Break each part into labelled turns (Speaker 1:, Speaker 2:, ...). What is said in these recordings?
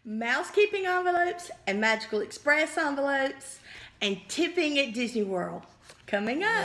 Speaker 1: MouseKeeping envelopes and Magical Express envelopes and tipping at Disney World coming up.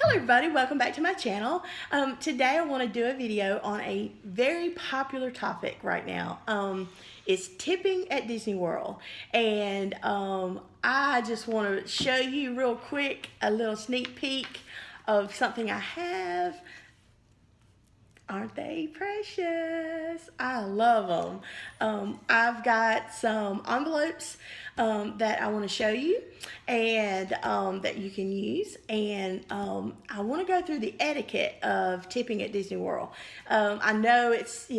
Speaker 1: Hello everybody, welcome back to my channel. Today I want to do a video on a very popular topic right now. It's tipping at Disney World, and I just want to show you real quick a little sneak peek of something I have. Aren't they precious? I love them. I've got some envelopes that I want to show you and that you can use, and I want to go through the etiquette of tipping at Disney World. I know it's,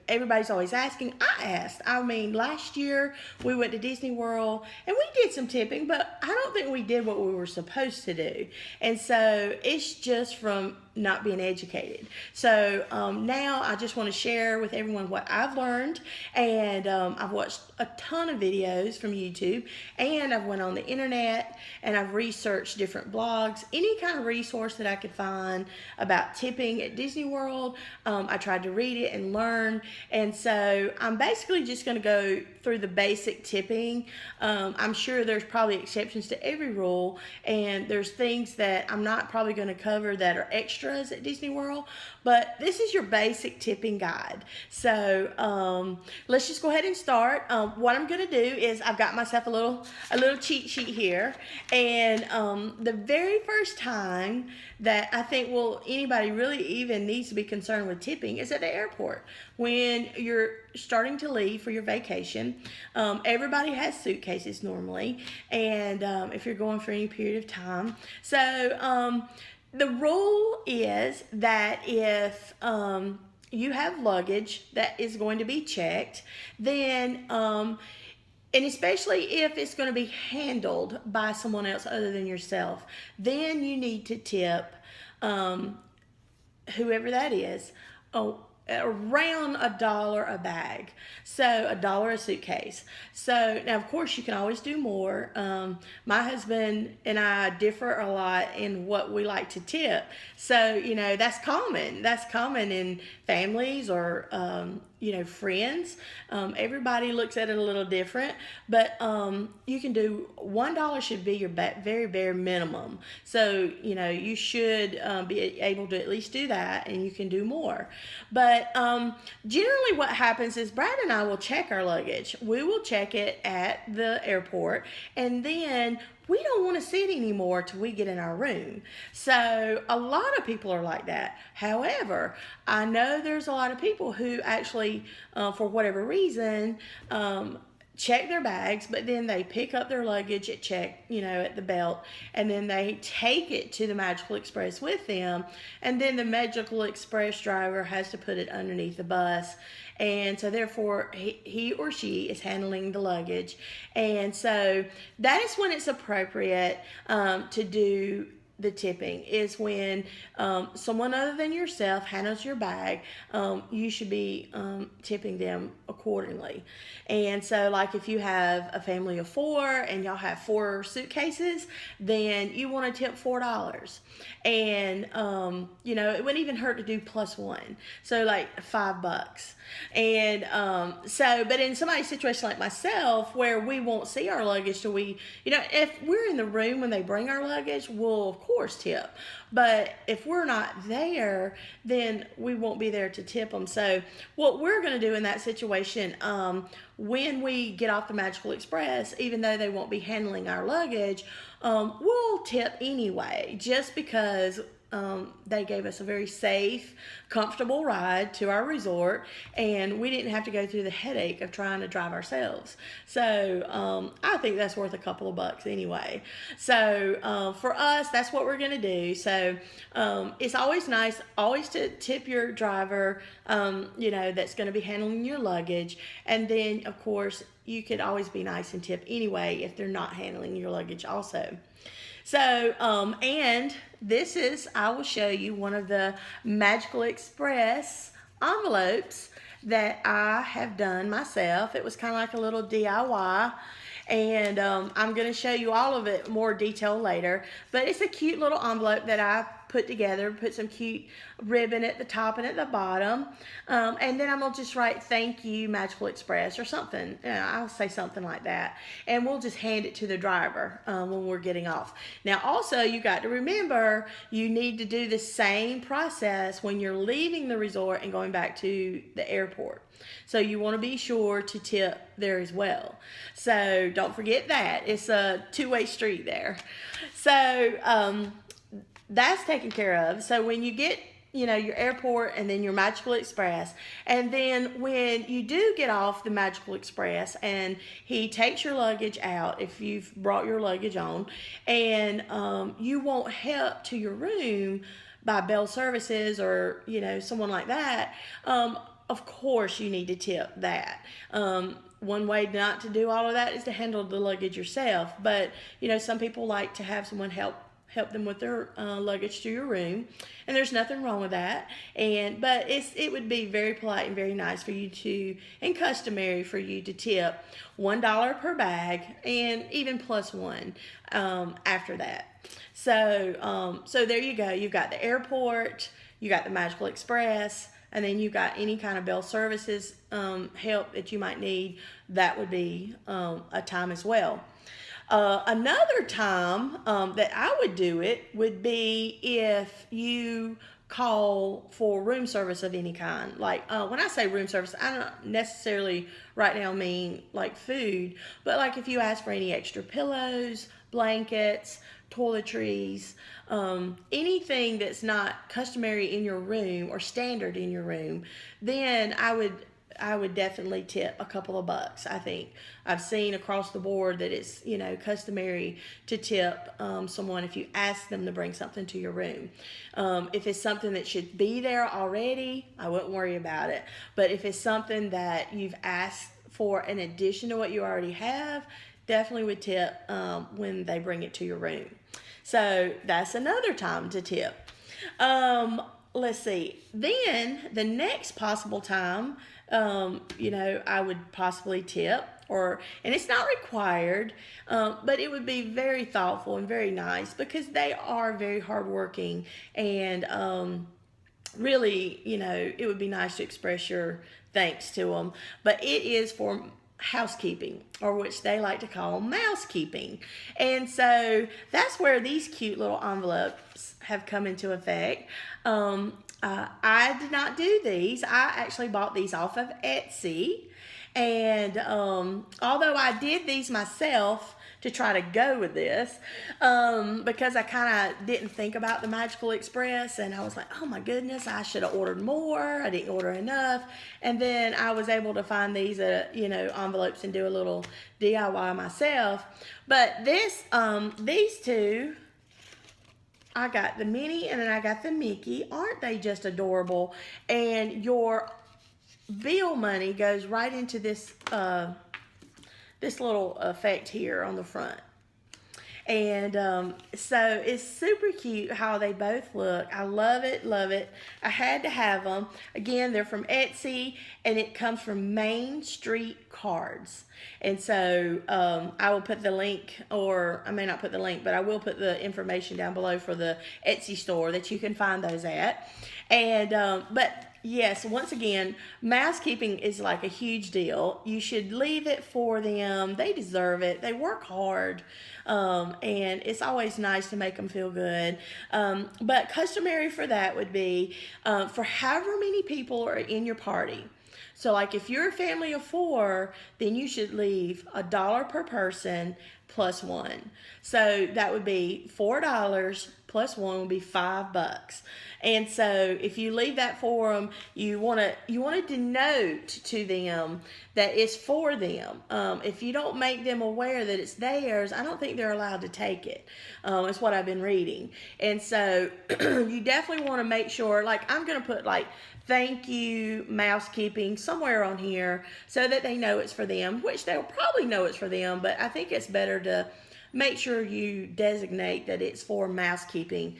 Speaker 1: everybody's always asking. I mean, last year we went to Disney World and we did some tipping, but I don't think we did what we were supposed to do, and so it's just from not being educated. So now I just want to share with everyone what I've learned, and I've watched a ton of videos from YouTube, and I've went on the internet and I've researched different blogs, any kind of resource that I could find about tipping at Disney World. I tried to read it and learn, and so I'm basically just going to go through the basic tipping. I'm sure there's probably exceptions to every rule, and there's things that I'm not probably going to cover that are extras at Disney World, but this is your basic tipping guide. So let's just go ahead and start. What I'm going to do is I've got myself a little cheat sheet here, and the very first time that I think anybody really even needs to be concerned with tipping is at the airport. When you're starting to leave for your vacation, everybody has suitcases normally, and if you're going for any period of time. So the rule is that if you have luggage that is going to be checked, then and especially if it's going to be handled by someone else other than yourself, then you need to tip whoever that is around $1 a bag. So $1 a suitcase. So now, of course, you can always do more. My husband and I differ a lot in what we like to tip. So, that's common. That's common in families or, friends. Everybody looks at it a little different, but you can do $1 should be your very bare minimum. So, you should be able to at least do that, and you can do more. But generally what happens is Brad and I will check our luggage. We will check it at the airport, and then we don't want to see it anymore till we get in our room. So a lot of people are like that. However, I know there's a lot of people who actually, for whatever reason, check their bags, but then they pick up their luggage at at the belt, and then they take it to the Magical Express with them, and then the Magical Express driver has to put it underneath the bus, and so therefore he or she is handling the luggage. And so that is when it's appropriate to do the tipping, is when someone other than yourself handles your bag. You should be tipping them accordingly. And so, like, if you have a family of 4 and y'all have 4 suitcases, then you want to tip $4. And it wouldn't even hurt to do +1, so like $5. And but in somebody's situation like myself, where we won't see our luggage till if we're in the room when they bring our luggage, we'll of course tip. But if we're not there, then we won't be there to tip them. So what we're going to do in that situation, when we get off the Magical Express, even though they won't be handling our luggage, we'll tip anyway, just because they gave us a very safe, comfortable ride to our resort, and we didn't have to go through the headache of trying to drive ourselves. So I think that's worth a couple of bucks anyway. So for us, that's what we're gonna do. So it's always nice, always to tip your driver, that's gonna be handling your luggage, and then of course you could always be nice and tip anyway if they're not handling your luggage also. So, and this is, I will show you one of the Magical Express envelopes that I have done myself. It was kind of like a little DIY. And I'm going to show you all of it more detail later. But it's a cute little envelope that I put together, put some cute ribbon at the top and at the bottom. And then I'm going to just write, "Thank you, Magical Express," or something. I'll say something like that. And we'll just hand it to the driver when we're getting off. Now, also, you got to remember, you need to do the same process when you're leaving the resort and going back to the airport. So you want to be sure to tip there as well. So don't forget that. It's a two-way street there. So that's taken care of. So when you get, your airport and then your Magical Express, and then when you do get off the Magical Express and he takes your luggage out, if you've brought your luggage on, and you want help to your room by Bell Services or, someone like that, of course you need to tip that. One way not to do all of that is to handle the luggage yourself. But, some people like to have someone help them with their luggage to your room, and there's nothing wrong with that. But it would be very polite and very nice for you to, and customary for you to tip $1 per bag, and even plus one after that. So there you go. You've got the airport, you got the Magical Express, and then you got any kind of Bell Services help that you might need. That would be a time as well. Another time that I would do it would be if you call for room service of any kind. Like when I say room service, I don't necessarily right now mean like food, but like if you ask for any extra pillows, blankets, toiletries, anything that's not customary in your room or standard in your room, then I would definitely tip a couple of bucks. I think I've seen across the board that it's, customary to tip someone if you ask them to bring something to your room. If it's something that should be there already, I wouldn't worry about it. But if it's something that you've asked for in addition to what you already have, definitely would tip when they bring it to your room. So that's another time to tip. Let's see. Then the next possible time, I would possibly tip, and it's not required, but it would be very thoughtful and very nice because they are very hardworking, and really, it would be nice to express your thanks to them. But it is for housekeeping, or which they like to call MouseKeeping. And so that's where these cute little envelopes have come into effect. I did not do these. I actually bought these off of Etsy. And although I did these myself to try to go with this, because I kind of didn't think about the Magical Express, and I was like, oh my goodness, I should have ordered more. I didn't order enough. And then I was able to find these envelopes and do a little DIY myself. But these two, I got the Minnie and then I got the Mickey. Aren't they just adorable? And your bill money goes right into this this little effect here on the front. And so it's super cute how they both look. I love it, love it. I had to have them. Again, they're from Etsy, and it comes from Main Street Cards. And so I will put the link, or I may not put the link, but I will put the information down below for the Etsy store that you can find those at. And but yes, once again, MouseKeeping is like a huge deal. You should leave it for them. They deserve it. They work hard. And it's always nice to make them feel good. But customary for that would be for however many people are in your party. So like if you're a family of 4, then you should leave $1 per person plus one. So that would be $4 plus one will be $5. And so if you leave that for them, you want to denote to them that it's for them. If you don't make them aware that it's theirs, I don't think they're allowed to take it. It's what I've been reading. And so you definitely want to make sure, like I'm going to put like thank you, MouseKeeping, somewhere on here so that they know it's for them, which they'll probably know it's for them, but I think it's better to make sure you designate that it's for MouseKeeping,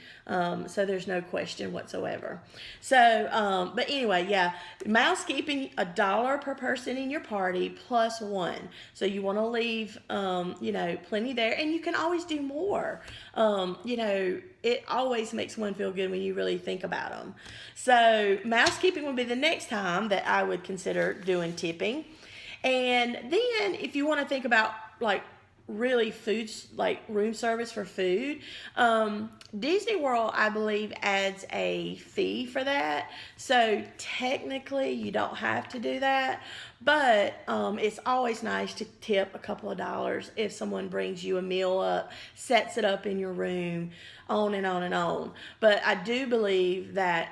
Speaker 1: so there's no question whatsoever. So, but anyway, yeah, MouseKeeping, $1 per person in your party plus one. So you want to leave, plenty there, and you can always do more. It always makes one feel good when you really think about them. So MouseKeeping would be the next time that I would consider doing tipping. And then if you want to think about like really foods, like room service for food, Disney World, I believe, adds a fee for that. So technically you don't have to do that, but it's always nice to tip a couple of dollars if someone brings you a meal up, sets it up in your room, on and on and on. But I do believe that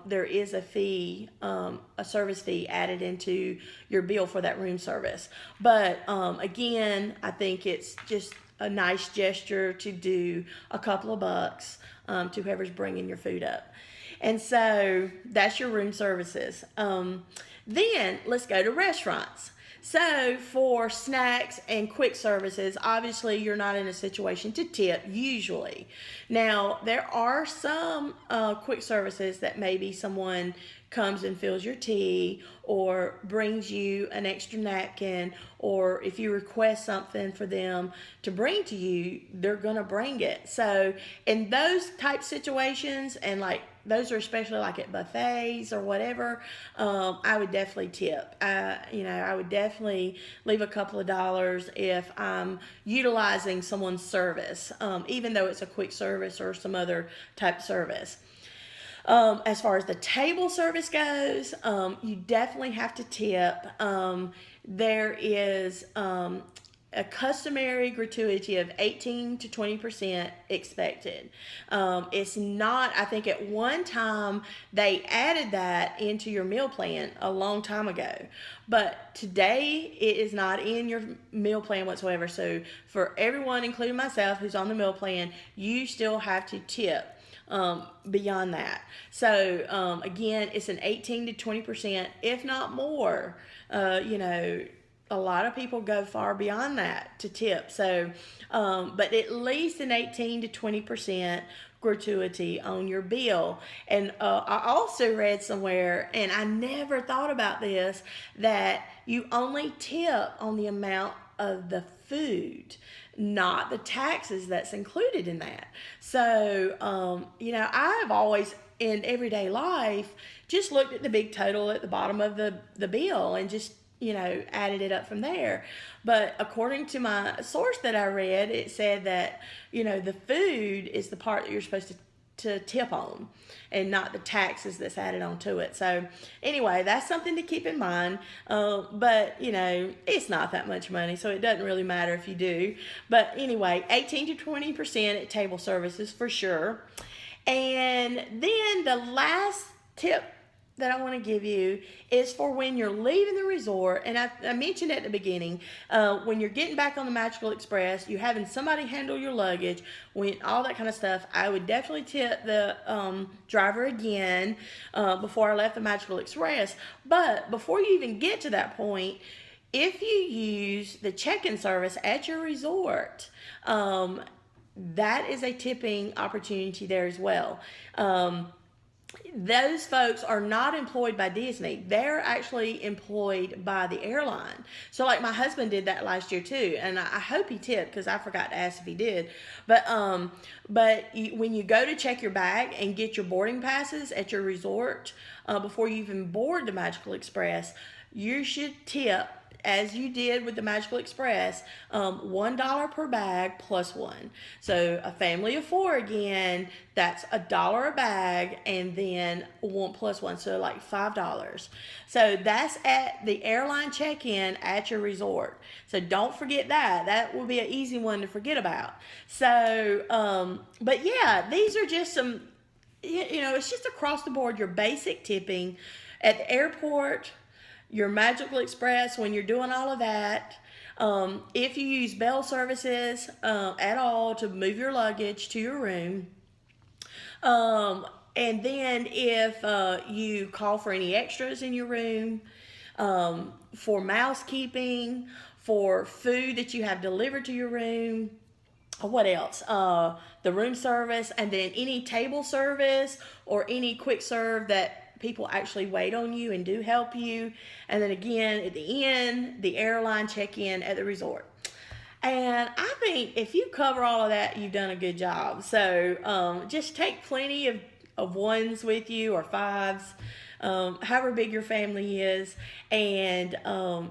Speaker 1: there is a fee, a service fee added into your bill for that room service. But again, I think it's just a nice gesture to do a couple of bucks to whoever's bringing your food up. And so that's your room services. Then let's go to restaurants. So for snacks and quick services, obviously you're not in a situation to tip usually. Now there are some quick services that maybe someone comes and fills your tea or brings you an extra napkin, or if you request something for them to bring to you, they're gonna bring it. So in those type situations, and like those are especially like at buffets or whatever, I would definitely tip. I would definitely leave a couple of dollars if I'm utilizing someone's service, even though it's a quick service or some other type of service. As far as the table service goes, you definitely have to tip. There is a customary gratuity of 18 to 20% expected. It's not, I think at one time they added that into your meal plan a long time ago, but today it is not in your meal plan whatsoever. So for everyone, including myself, who's on the meal plan, you still have to tip beyond that. So again, it's an 18 to 20%, if not more. A lot of people go far beyond that to tip. So, but at least an 18 to 20% gratuity on your bill. And I also read somewhere, and I never thought about this, that you only tip on the amount of the food, not the taxes that's included in that. So, I've always in everyday life just looked at the big total at the bottom of the bill and just added it up from there. But according to my source that I read, it said that, the food is the part that you're supposed to tip on and not the taxes that's added onto it. So anyway, that's something to keep in mind. But, it's not that much money, so it doesn't really matter if you do. But anyway, 18 to 20% at table services for sure. And then the last tip that I want to give you is for when you're leaving the resort. And I mentioned at the beginning, when you're getting back on the Magical Express, you're having somebody handle your luggage, all that kind of stuff. I would definitely tip the driver again before I left the Magical Express. But before you even get to that point, if you use the check-in service at your resort, that is a tipping opportunity there as well. Those folks are not employed by Disney. They're actually employed by the airline. So like my husband did that last year too, and I hope he tipped because I forgot to ask if he did. But when you go to check your bag and get your boarding passes at your resort, before you even board the Magical Express, you should tip, as you did with the Magical Express, $1 per bag plus one. So a family of four again, that's $1 a bag, and then one plus one, so like $5. So that's at the airline check-in at your resort. So don't forget that. That will be an easy one to forget about. So, but yeah, these are just some, it's just across the board, your basic tipping at the airport, your Magical Express when you're doing all of that. If you use bell services at all to move your luggage to your room. And then if you call for any extras in your room, for mousekeeping, for food that you have delivered to your room, what else? The room service, and then any table service or any quick serve that people actually wait on you and do help you. And then again, at the end, the airline check-in at the resort. And I think if you cover all of that, you've done a good job. So just take plenty of ones with you, or fives, however big your family is, and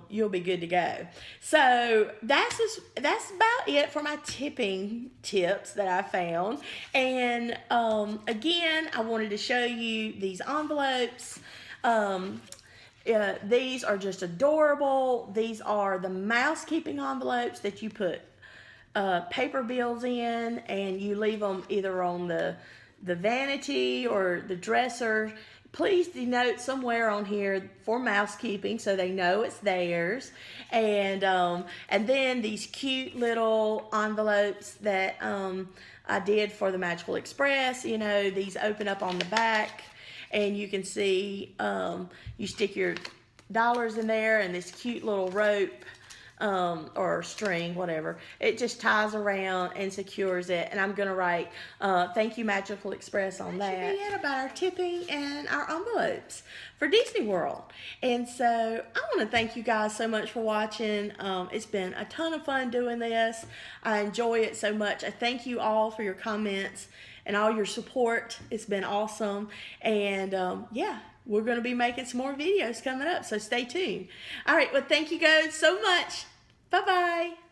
Speaker 1: you'll be good to go. So that's about it for my tipping tips that I found. And again, I wanted to show you these envelopes. These are just adorable. These are the mousekeeping envelopes that you put paper bills in, and you leave them either on the vanity or the dresser. Please denote somewhere on here for mousekeeping so they know it's theirs. And then these cute little envelopes that I did for the Magical Express. These open up on the back, and you can see you stick your dollars in there, and this cute little rope or string, whatever, it just ties around and secures it. And I'm gonna write thank you Magical Express on that. That should be it about our tipping and our envelopes for Disney World. And so I want to thank you guys so much for watching. It's been a ton of fun doing this. I enjoy it so much. I thank you all for your comments and all your support. It's been awesome. And yeah, we're going to be making some more videos coming up, so stay tuned. All right, well, thank you guys so much. Bye-bye.